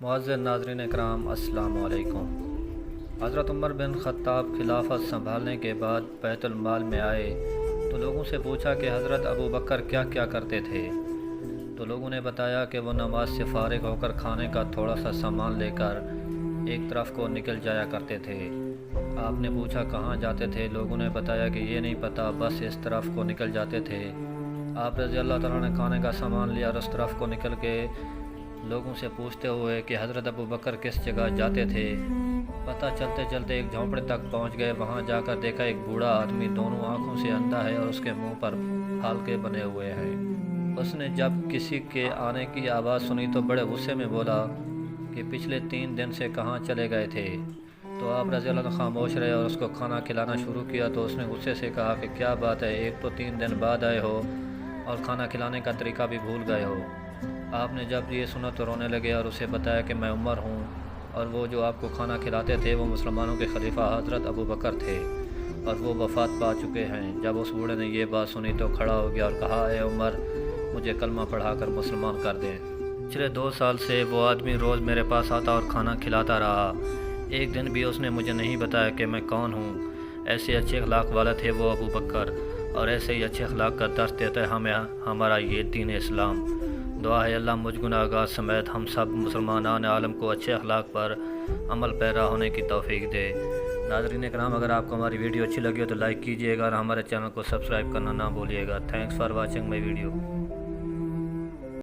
معزز ناظرین اکرام، السلام علیکم۔ حضرت عمر بن خطاب خلافت سنبھالنے کے بعد بیت المال میں آئے تو لوگوں سے پوچھا کہ حضرت ابو بکر کیا کیا کرتے تھے، تو لوگوں نے بتایا کہ وہ نماز سے فارغ ہو کر کھانے کا تھوڑا سا سامان لے کر ایک طرف کو نکل جایا کرتے تھے۔ آپ نے پوچھا کہاں جاتے تھے، لوگوں نے بتایا کہ یہ نہیں پتہ، بس اس طرف کو نکل جاتے تھے۔ آپ رضی اللہ تعالیٰ نے کھانے کا سامان لیا اور اس طرف کو نکل کے لوگوں سے پوچھتے ہوئے کہ حضرت ابو بکر کس جگہ جاتے تھے۔ پتہ چلتے چلتے ایک جھونپڑے تک پہنچ گئے۔ وہاں جا کر دیکھا ایک بوڑھا آدمی دونوں آنکھوں سے اندھا ہے اور اس کے منہ پر پھالکے بنے ہوئے ہیں۔ اس نے جب کسی کے آنے کی آواز سنی تو بڑے غصے میں بولا کہ پچھلے 3 دن سے کہاں چلے گئے تھے۔ تو آپ رضی اللہ عنہ خاموش رہے اور اس کو کھانا کھلانا شروع کیا۔ تو اس نے غصے سے کہا کہ کیا بات ہے، ایک تو 3 دن بعد آئے ہو اور کھانا کھلانے کا طریقہ بھی بھول گئے ہو۔ آپ نے جب یہ سنا تو رونے لگے اور اسے بتایا کہ میں عمر ہوں اور وہ جو آپ کو کھانا کھلاتے تھے وہ مسلمانوں کے خلیفہ حضرت ابو بکر تھے اور وہ وفات پا چکے ہیں۔ جب اس بوڑھے نے یہ بات سنی تو کھڑا ہو گیا اور کہا، اے عمر، مجھے کلمہ پڑھا کر مسلمان کر دیں۔ پچھلے 2 سال سے وہ آدمی روز میرے پاس آتا اور کھانا کھلاتا رہا، ایک دن بھی اس نے مجھے نہیں بتایا کہ میں کون ہوں۔ ایسے اچھے اخلاق والا تھے وہ ابو بکر، اور ایسے ہی اچھے اخلاق کا درس دیتا ہے ہمیں ہمارا یہ دین اسلام۔ دعا ہے اللہ مجھ گناہ گار سمیت ہم سب مسلمانان عالم کو اچھے اخلاق پر عمل پیرا ہونے کی توفیق دے۔ ناظرین اکرام، اگر آپ کو ہماری ویڈیو اچھی لگی ہو تو لائک کیجیے گا اور ہمارے چینل کو سبسکرائب کرنا نہ بھولیے گا۔ Thanks for watching my video.